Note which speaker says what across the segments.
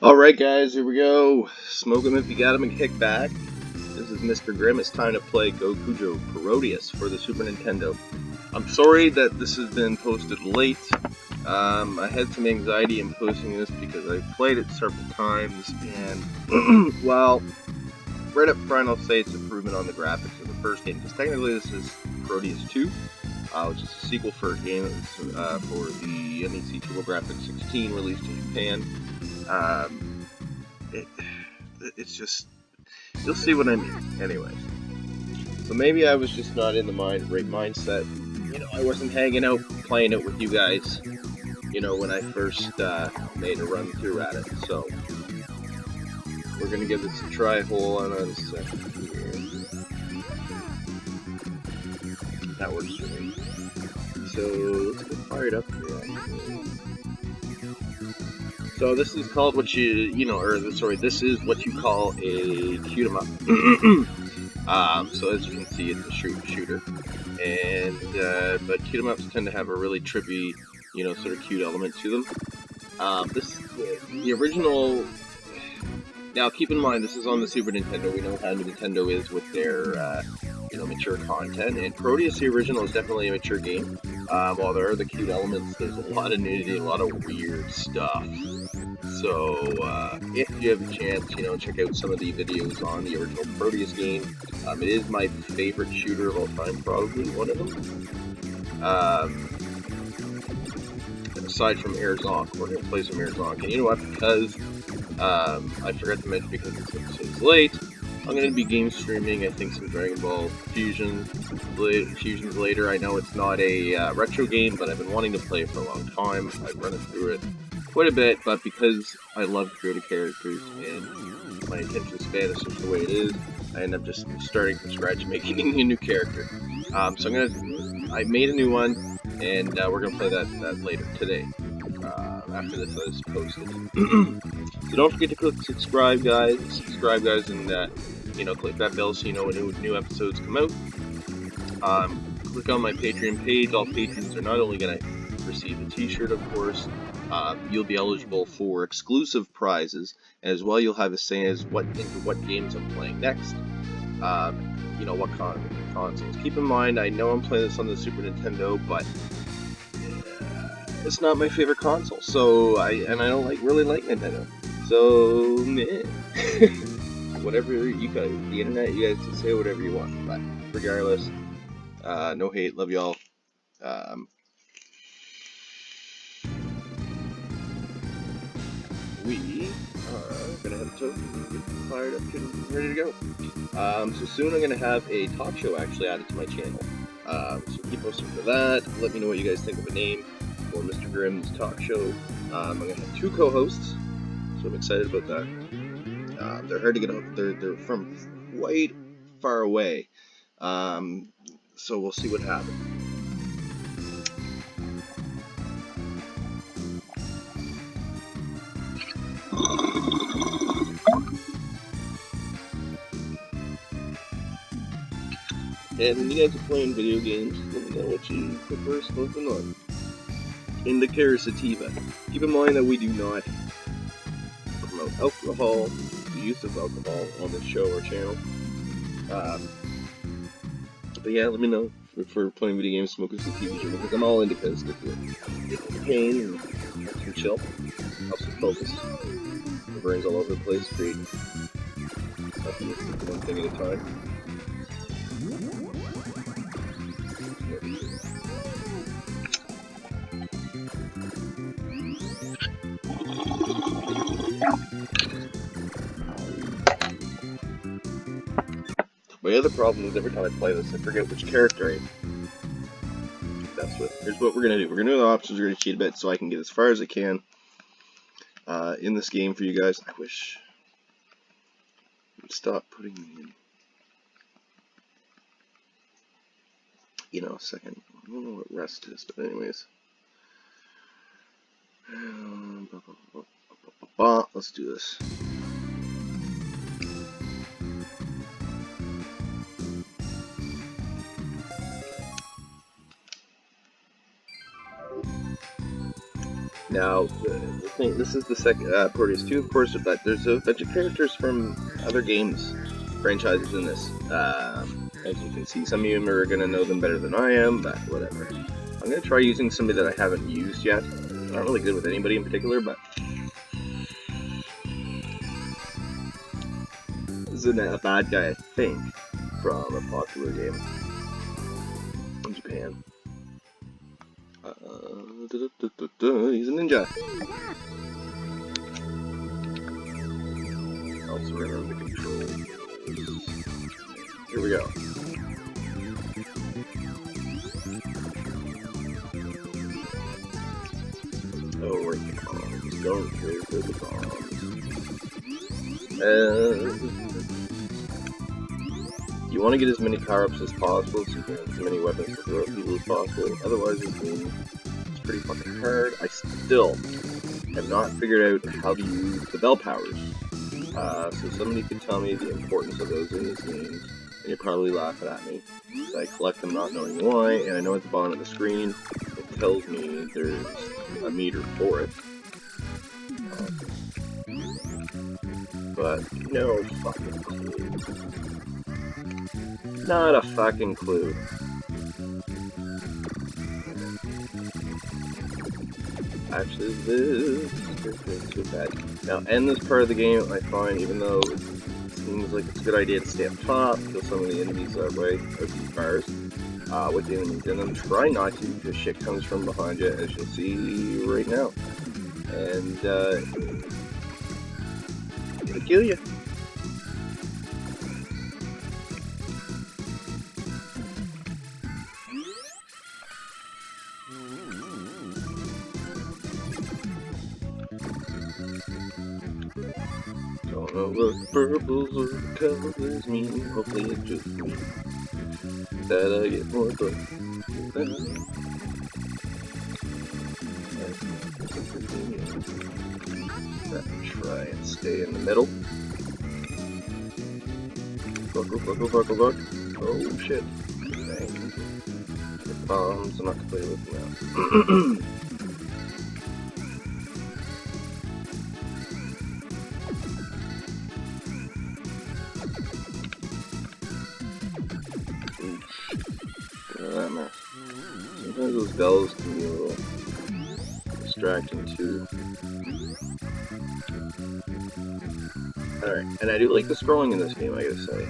Speaker 1: Alright guys, here we go. Smoke 'em if you got 'em and kick back. This is Mr. Grimm. It's time to play Gokujo Parodius for the Super Nintendo. I'm sorry that this has been posted late. I had some anxiety in posting this because I've played it several times, and well, right up front I'll say it's improvement on the graphics of the first game, because technically this is Parodius 2, which is a sequel for a game that was for the NEC TurboGrafx 16 released in Japan. It's just, you'll see what I mean. Anyways, so maybe I was just not in the right mindset. You know, I wasn't hanging out, playing it with you guys, you know, when I first made a run through at it. So we're gonna give this a try. Hold on a second here. That works for me. So let's get fired up here. So this is called what this is what you call a shoot 'em up. So as you can see, it's a shooter, and but shoot 'em ups tend to have a really trippy, you know, sort of cute element to them. The original. Now, keep in mind, this is on the Super Nintendo. We know how Nintendo is with their, mature content. And Parodius, the original, is definitely a mature game. While there are the cute elements, there's a lot of nudity, a lot of weird stuff. So, if you have a chance, check out some of the videos on the original Parodius game. It is my favorite shooter of all time, probably one of them. Aside from Air Zonk, we're going to play some Air Zonk. And you know what? Because I forgot to mention, because it's late, I'm going to be game streaming, I think, some Dragon Ball Fusions later. I know it's not a retro game, but I've been wanting to play it for a long time. I've run through it quite a bit, but because I love creative characters and my attention span is just the way it is, I end up just starting from scratch and making a new character. So I made a new one, and we're going to play that later today. After this is posted. So don't forget to click subscribe, guys, and click that bell so you know when new episodes come out. Click on my Patreon page. All patrons are not only going to receive a t-shirt, of course, you'll be eligible for exclusive prizes, as well you'll have a say as what games I'm playing next. What consoles. Keep in mind, I know I'm playing this on the Super Nintendo, but it's not my favorite console, so I don't really like Nintendo. So, whatever you guys, the internet, you guys can say whatever you want. But regardless, no hate, love y'all. We are gonna have to get fired up, getting ready to go. So soon I'm gonna have a talk show actually added to my channel. So keep posting for that. Let me know what you guys think of a name for Mr. Grimm's talk show. I'm gonna have 2 co-hosts, so I'm excited about that. They're hard to get on. They're from quite far away, so we'll see what happens. And when you guys are playing video games, let me know what you prefer smoking on. Indica or sativa. Keep in mind that we do not promote alcohol, the use of alcohol on this show or channel. But yeah, let me know if we're playing video games, smoking some TV show, because I'm all indicas. Get the pain and have some chill, helps you focus. The brain's all over the place, create nothing, one thing at a time. My other problem is every time I play this, I forget which character I am. Here's what we're gonna do. We're gonna do the options. We're gonna cheat a bit so I can get as far as I can in this game for you guys. I wish you'd stop putting me in. A second. I don't know what rest is, but anyways. Let's do this. Now, the thing, this is the second Parodius 2, of course, but there's a bunch of characters from other games franchises in this. As you can see, some of you are going to know them better than I am, but whatever. I'm going to try using somebody that I haven't used yet. I'm not really good with anybody in particular, but this is a bad guy, I think, from a popular game in Japan. He's a ninja. Also remember the controls. Here we go. Oh, where's the bombs? Don't care for the bombs. You want to get as many power-ups as possible, so you can have as many weapons to throw at people as possible. Otherwise, it's pretty fucking hard. I still have not figured out how to use the bell powers. So somebody could tell me the importance of those in this game, and you're probably laughing at me. So I collect them not knowing why, and I know at the bottom of the screen it tells me there's a meter for it. But no fucking clue. Not a fucking clue. Actually, this isn't too bad. Now, in this part of the game, I find, even though it seems like it's a good idea to stay up top, kill some of the enemies that way, or these bars, with the enemies in them, try not to, because shit comes from behind you, as you'll see right now. And, it'll kill you. Don't know what purples or colors mean. Hopefully it just means that I get more fun. Try and stay in the middle. Buckle. Oh shit. Dang. The bombs are not to play with now. That mess. Sometimes those bells can be a little distracting too. Alright, and I do like the scrolling in this game, I gotta say.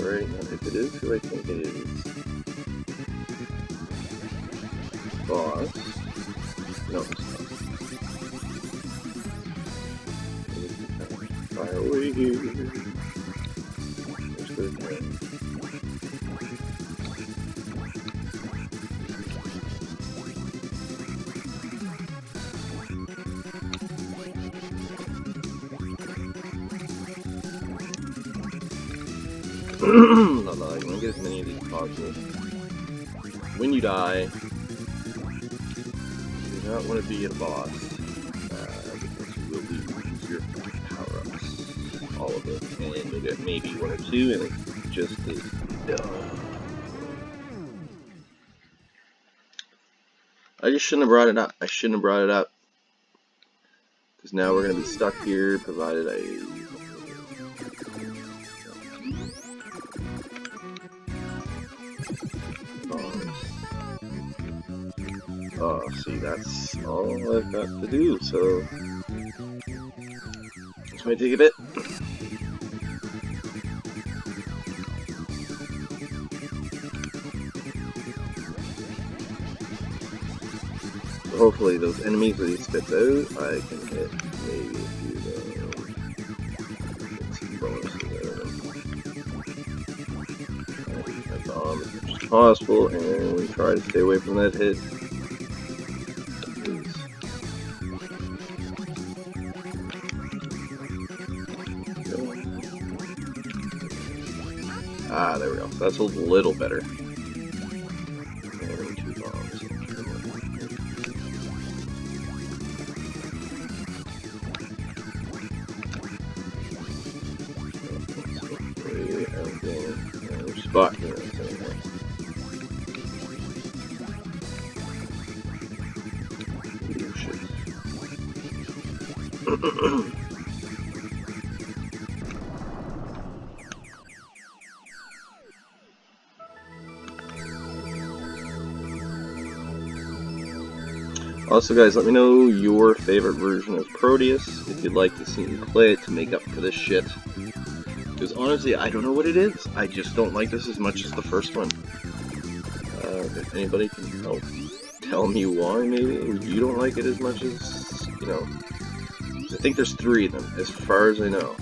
Speaker 1: Alright, now if it is who I think it is. Boss. No, it's not. Fire away here. There's good man. You want to get as many of these as possible. When you die, you do not want to be a boss, because you will lose your power-ups, all of it, and you'll get maybe one or two, and it's just as dumb. I just shouldn't have brought it up. Because now we're going to be stuck here, provided I... Oh, see, that's all I've got to do, so this might take a bit. So hopefully those enemies that he spits out, I can hit maybe a few of them. Get some bonuses out of them. Hit my bomb as much as possible, and we try to stay away from that hit. Ah, there we go. So that's a little better. And 2 bombs. But, you know, anyway. Also, guys, let me know your favorite version of Parodius, if you'd like to see me play it to make up for this shit. Because honestly, I don't know what it is. I just don't like this as much as the first one. If anybody can help tell me why, maybe you don't like it as much as, you know. I think there's 3 of them, as far as I know.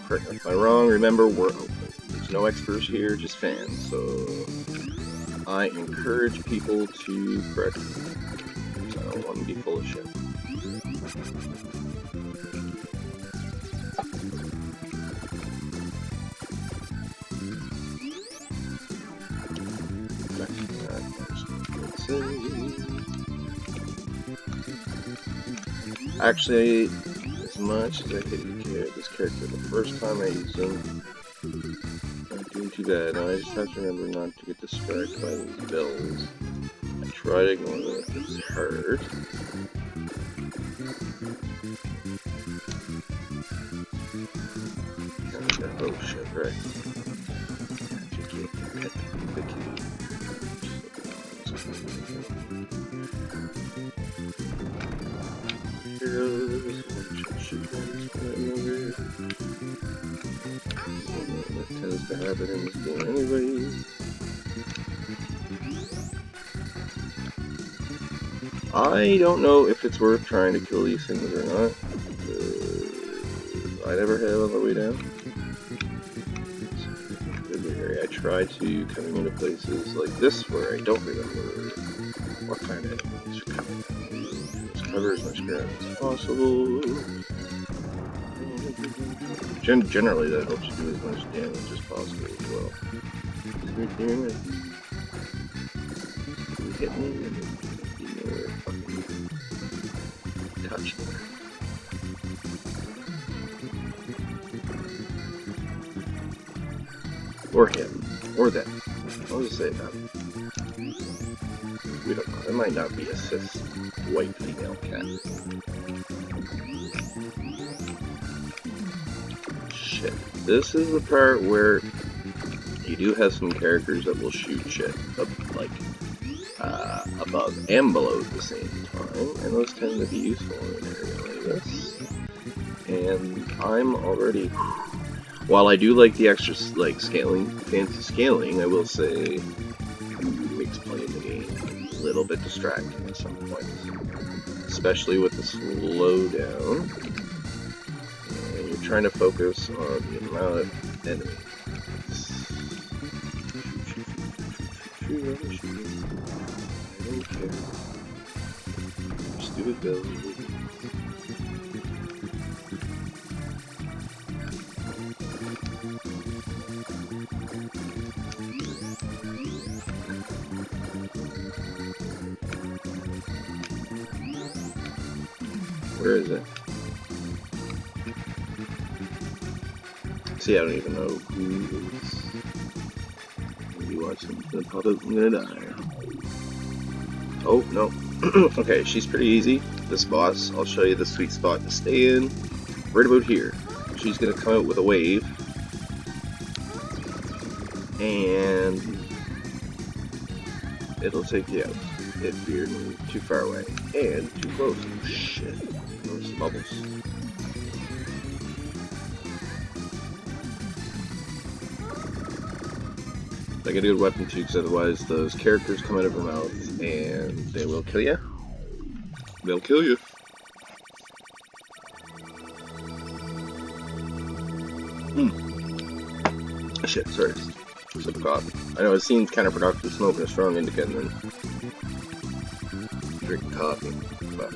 Speaker 1: Correct me if I'm wrong. Remember, there's no experts here, just fans. So I encourage people to correct me. I don't want to be full of shit. Actually, as much as I hated this character the first time I used him, not doing too bad. Now I just have to remember not to get distracted by these bells. I try to ignore them if it's hard. Oh shit, right. That tends to happen in this game anyway. I don't know if it's worth trying to kill these things or not. I never have on the way down. I try to coming into places like this where I don't remember what kind of enemies are coming. Just cover as much ground as possible. Generally, that helps you do as much damage as possible as well. You hit me and you fucking touch me. Or him. Or them. I'll just say that. We don't know. It might not be a cis white female cat. Shit. This is the part where you do have some characters that will shoot shit like above and below at the same time, and those tend to be useful in an area like this. And I'm already, while I do like the extra like fancy scaling, I will say it makes playing the game a little bit distracting at some points, especially with the slowdown. And you're trying to focus on the amount of enemies. I don't care. Stupid bells. Where is it? See, I don't even know who is. Maybe watch something pop up, I'm gonna die. Oh, no. Okay, she's pretty easy. This boss, I'll show you the sweet spot to stay in. Right about here. She's gonna come out with a wave. And it'll take you out if you're too far away. And too close. Oh, shit. Those bubbles. Like a good weapon too, because otherwise those characters come out of her mouth and they will kill you. They'll kill you. Shit, sorry. Sip of coffee. I know it seems counterproductive smoking a strong indica and then drinking coffee, but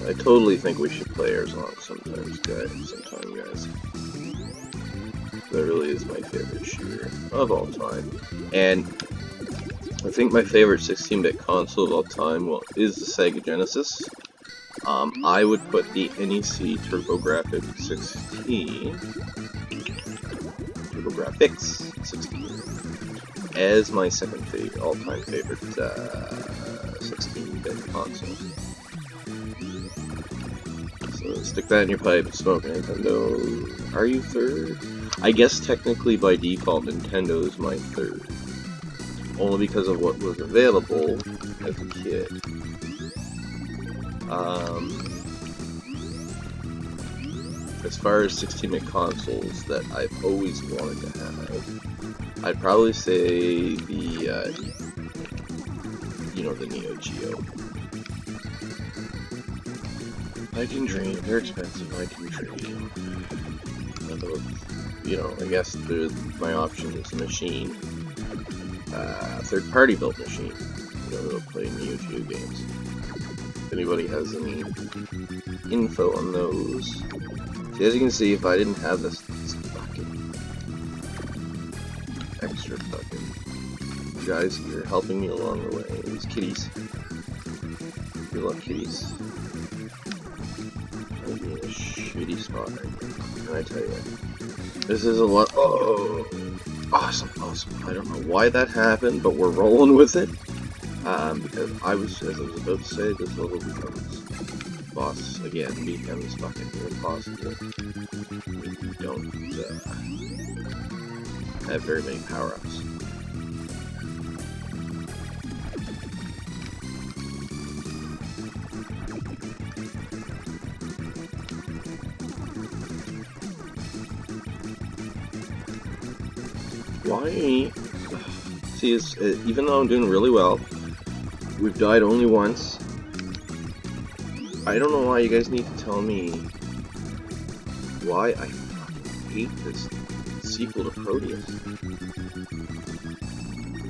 Speaker 1: I totally think we should play ours long sometime, guys. That really is my favorite shooter of all time. And I think my favorite 16-bit console of all time, well, is the Sega Genesis. I would put the NEC TurboGrafx 16 as my second favorite, all-time favorite 16-bit console. So stick that in your pipe and smoke, Nintendo. Are you third? I guess technically by default Nintendo is my third. Only because of what was available as a kid. As far as 16-bit consoles that I've always wanted to have, I'd probably say the, the Neo Geo. I can dream. They're expensive. I can dream. I guess my option is a machine. Third-party built machine. That'll play Neo Geo games. If anybody has any info on those. See, as you can see, if I didn't have this fucking extra fucking guys here helping me along the way, these kitties. We love kitties. I'd be in a shitty spot right now. Can I tell you? This is a lot. Oh, awesome. I don't know why that happened, but we're rolling with it. Because as I was about to say, this level becomes boss again, becomes fucking impossible if you don't have very many power-ups. Why? See, even though I'm doing really well, we've died only once. I don't know why you guys need to tell me why I fucking hate this sequel to Parodius.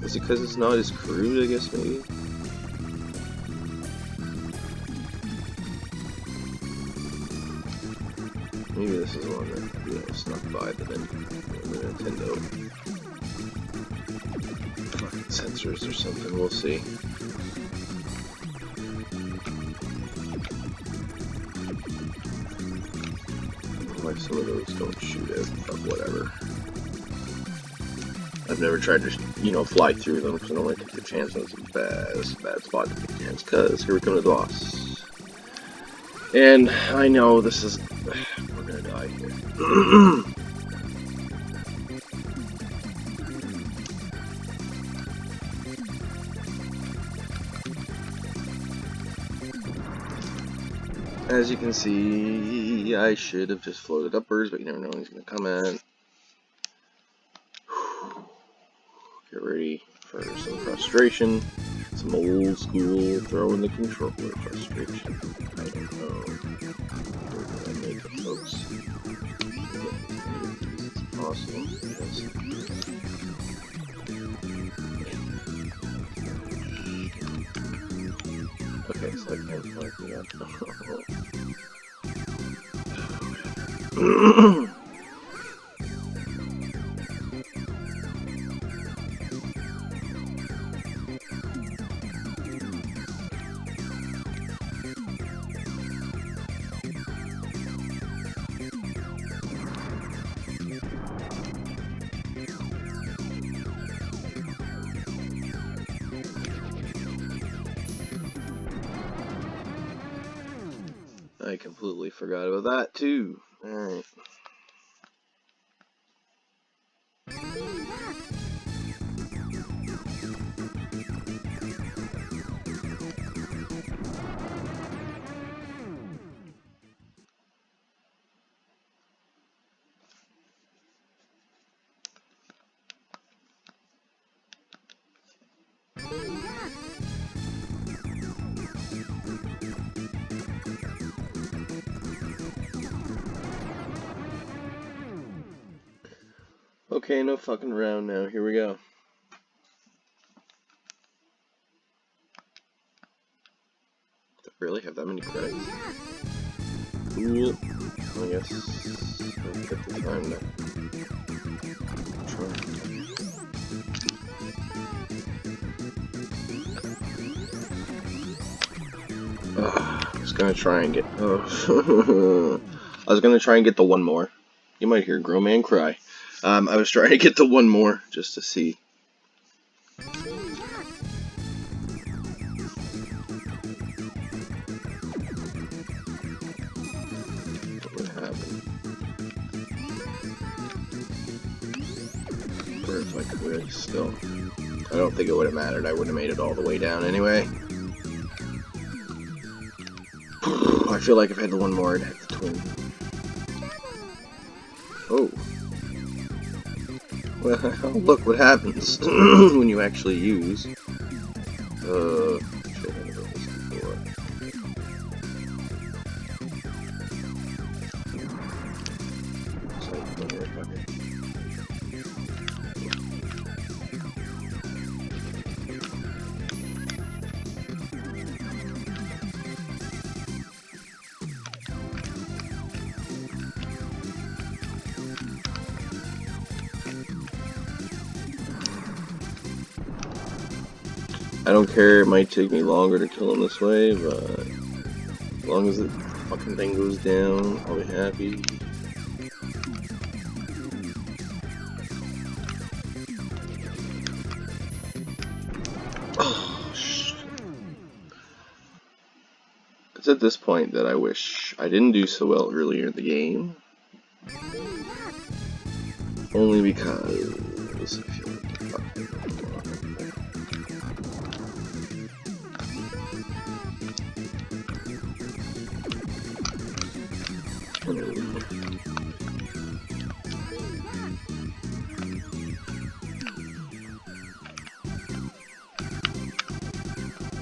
Speaker 1: Is it because it's not as crude, I guess, maybe? Maybe this is the one that, snuck by the Nintendo fucking sensors or something, we'll see. Like some of those don't shoot it, but whatever. I've never tried to, fly through them because I don't like to take the chance on some bad spot to take a chance, because here we come to the boss. And I know this is... we're gonna die here. As you can see, I should have just floated upwards, but you never know when he's going to come in. Get ready for some frustration. Some old school throwing the controller frustration. I don't know. Where can I make it, folks? It's awesome. Yes. Okay, so I can't find the I completely forgot about that too. Alright. Okay, no fucking around now. Here we go. Do I really have that many credits? Cool. I guess I'll get the time to try. I was gonna try and get. I was gonna try and get the one more. You might hear grown man cry. I was trying to get the one more just to see. What would happen? Or if I could still. I don't think it would have mattered. I wouldn't have made it all the way down anyway. I feel like if I had the one more, I'd have the twin. Oh. Well, look what happens when you actually use. Shit, I never did this before. So, don't worry about it. I don't care, it might take me longer to kill him this way, but as long as the fucking thing goes down, I'll be happy. Oh, shit. It's at this point that I wish I didn't do so well earlier in the game. Only because I feel like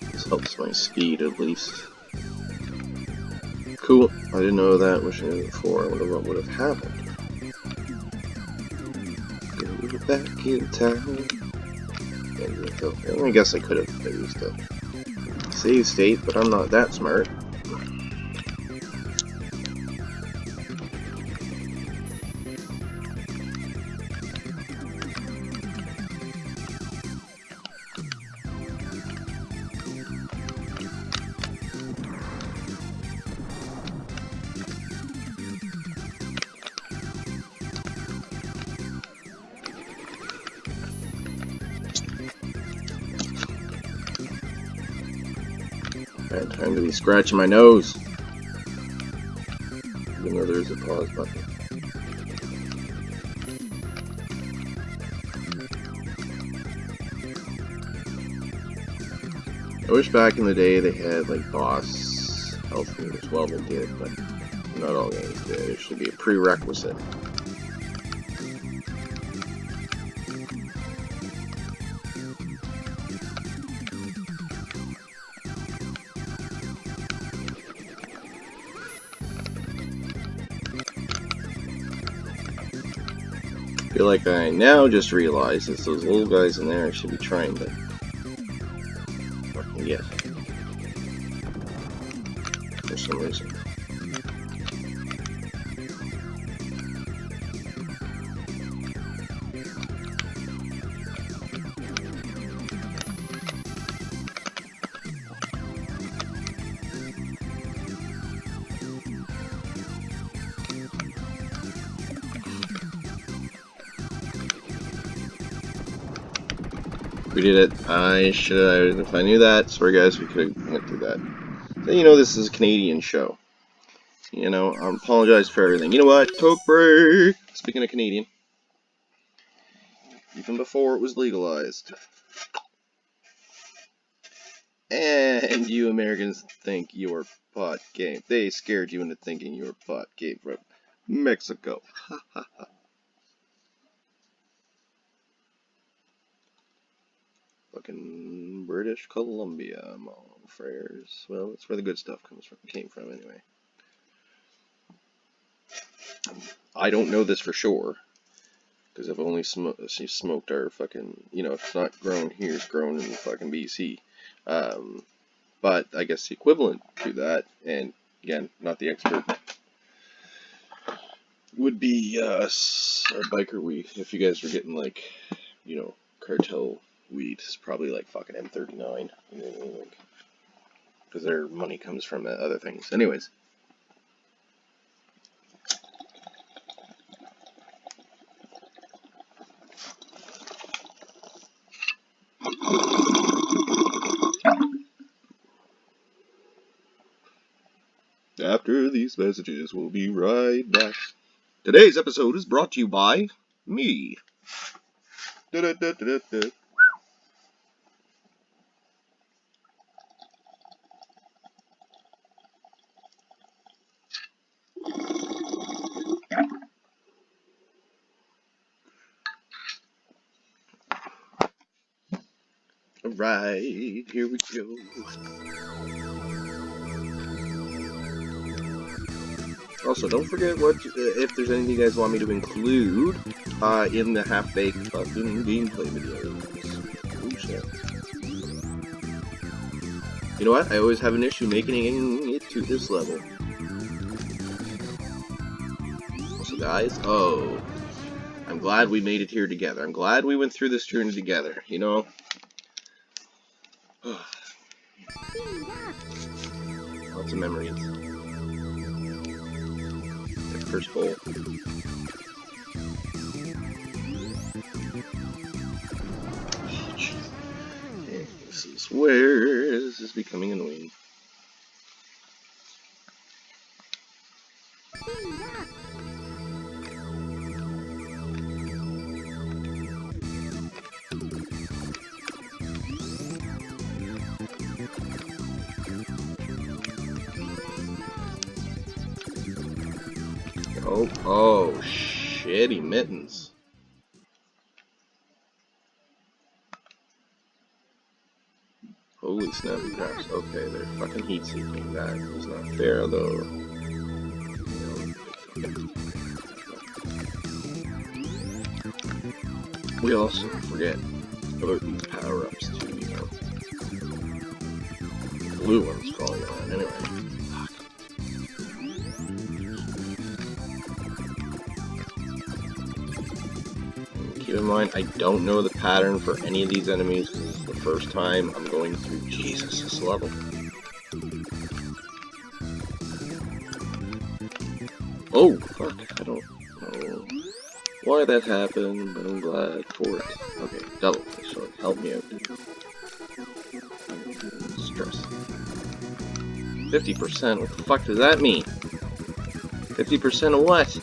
Speaker 1: this helps my speed at least. Cool. I didn't know that. Wish I knew before. I wonder what would have happened. Go back in time. I guess I could have used a save state, but I'm not that smart. Bad time to be scratching my nose. Even though there's a pause button. I wish back in the day they had like boss health meters. Well, they did, but not all games did. It should be a prerequisite. I feel like I now just realized it's those little guys in there I should be trying to fucking get for some reason. We did it. I should have, if I knew that, sorry guys, we could have went through that. So, you know, this is a Canadian show. You know, I apologize for everything. You know what? Coke break! Speaking of Canadian. Even before it was legalized. And you Americans think you're pot game. They scared you into thinking you were pot game from Mexico. Fucking British Columbia, motherfuckers. Well, that's where the good stuff came from anyway. I don't know this for sure, because I've only smoked our fucking, you know, if it's not grown here, it's grown in fucking BC. But I guess the equivalent to that, and again, not the expert, would be our biker weed. If you guys were getting like, you know, cartel weed, it's probably like fucking M39. You know, like, because their money comes from other things. Anyways. After these messages, we'll be right back. Today's episode is brought to you by me. Da-da-da-da-da. Alright, here we go. Also, don't forget what if there's anything you guys want me to include in the half-baked fucking gameplay videos. Oh shit. You know what? I always have an issue making it to this level. Also, guys, I'm glad we made it here together. I'm glad we went through this journey together, you know? Lots of memories. That first bowl. Where is this becoming annoying? Oh, shitty mittens. Holy snappy craps. Okay, they're fucking heat seeking. That is not fair, though. We also forget about these power-ups, too, you know. The blue one's falling on, anyway. Keep in mind, I don't know the pattern for any of these enemies. This is the first time I'm going through this level. Oh, fuck, I don't know why that happened, but I'm glad for it. Okay, double fish, so help me out. Stress. 50%? What the fuck does that mean? 50% of what?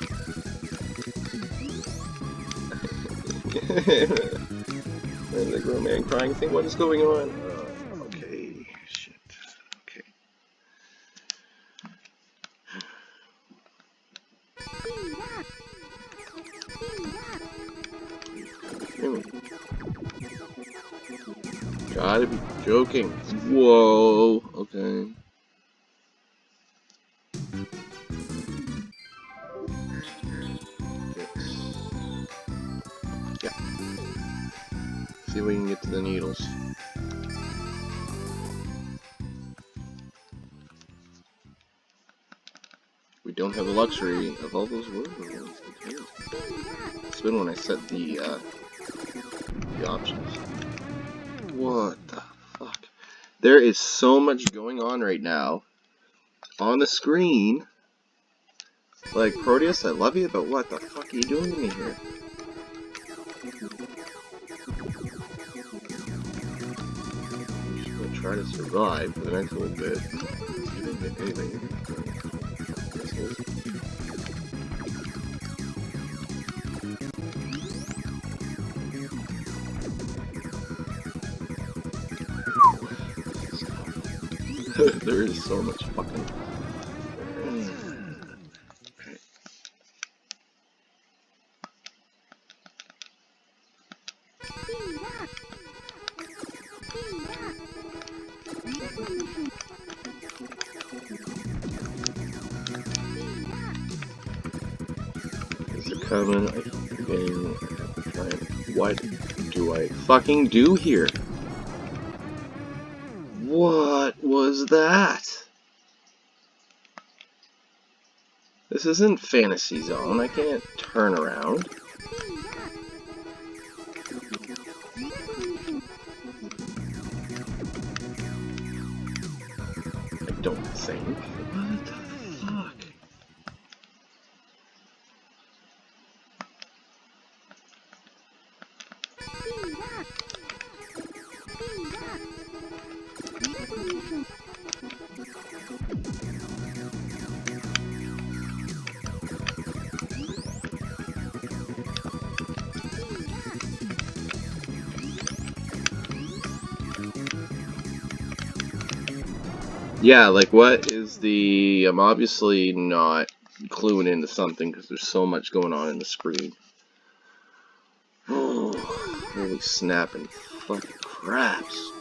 Speaker 1: And the grown man crying thing, what is going on? Okay, shit. Okay. Gotta be joking. Whoa, okay. See if we can get to the needles. We don't have the luxury of all those words. It's been when I set the options. What the fuck? There is so much going on right now on the screen. Like, Parodius, I love you, but what the fuck are you doing to me here? Try to survive for the next little bit. You didn't get anything. There is so much fucking. Coming, what do I fucking do here? What was that? This isn't Fantasy Zone. I can't turn around. I don't think. What the fuck? Yeah, like what is the... I'm obviously not cluing into something because there's so much going on in the screen. Oh, holy snapping fucking craps.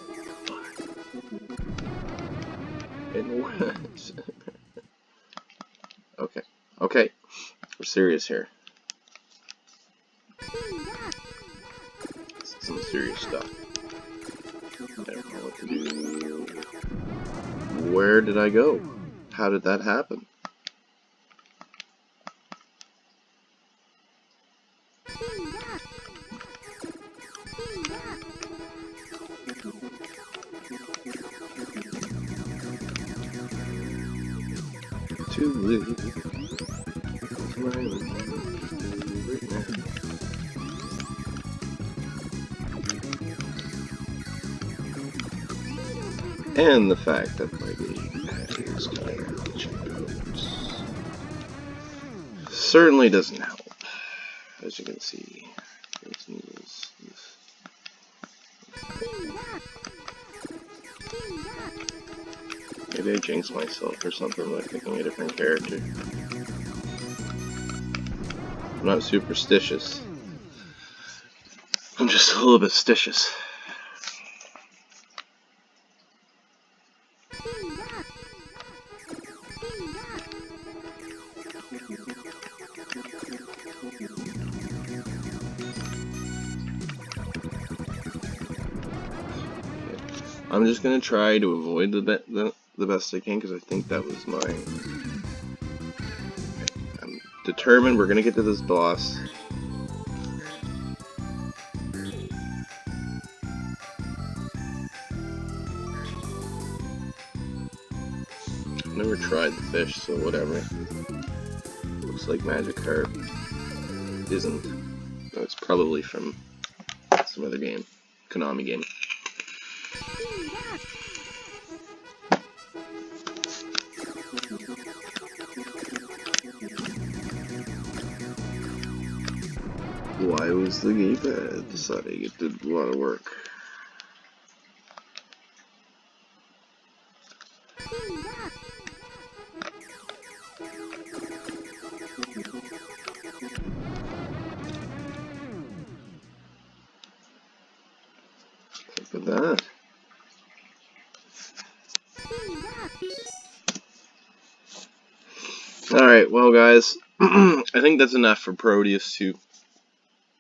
Speaker 1: And what? Okay, okay, we're serious here. This is some serious stuff. I don't know what to do. Where did I go? How did that happen? Too late. And the fact that my game is garbage certainly doesn't help. As you can see, maybe I jinxed myself or something by picking a different character. I'm not superstitious. I'm just a little bit stitious. I'm just gonna try to avoid the best I can because I think that was mine. I'm determined we're gonna get to this boss. I've never tried the fish, so whatever. Looks like Magikarp. Isn't. No, it's probably from some other game. Konami game. Why was the gamepad deciding it didn't want to work? Look at that. Alright, well guys, I think that's enough for Parodius 2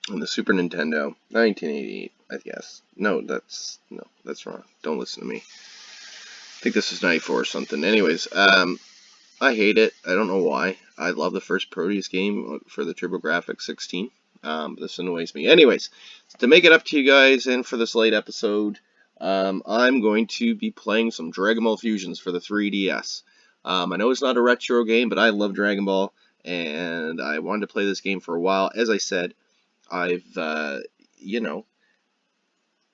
Speaker 1: on the Super Nintendo, 1988, I guess. No, that's wrong. Don't listen to me. I think this is 94 or something. Anyways, I hate it. I don't know why. I love the first Parodius game for the TurboGrafx 16. But this annoys me. Anyways, to make it up to you guys and for this late episode, I'm going to be playing some Dragon Ball Fusions for the 3DS. I know it's not a retro game, but I love Dragon Ball, and I wanted to play this game for a while. As I said, I've, I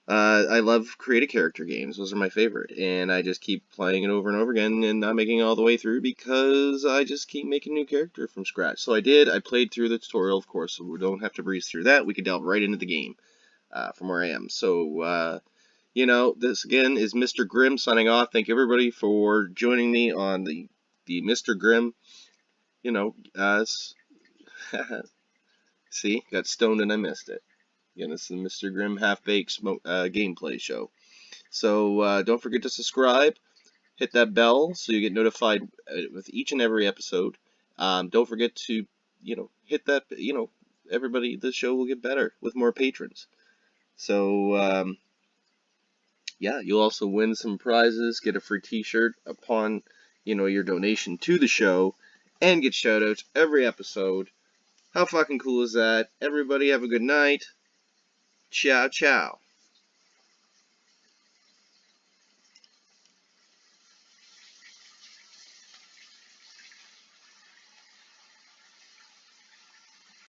Speaker 1: love creative character games. Those are my favorite, and I just keep playing it over and over again and not making it all the way through because I just keep making new character from scratch. So I played through the tutorial, of course, so we don't have to breeze through that. We can delve right into the game from where I am. So, this again is Mr. Grimm signing off. Thank you everybody for joining me on the Mr. Grimm, see, got stoned and I missed it. Again, this is the Mr. Grimm Half-Baked gameplay show. So don't forget to subscribe, hit that bell so you get notified with each and every episode. Don't forget to, hit that, everybody, the show will get better with more patrons. So, yeah, you'll also win some prizes, get a free t-shirt upon, your donation to the show. and get shoutouts every episode. How fucking cool is that? Everybody have a good night. Ciao, ciao.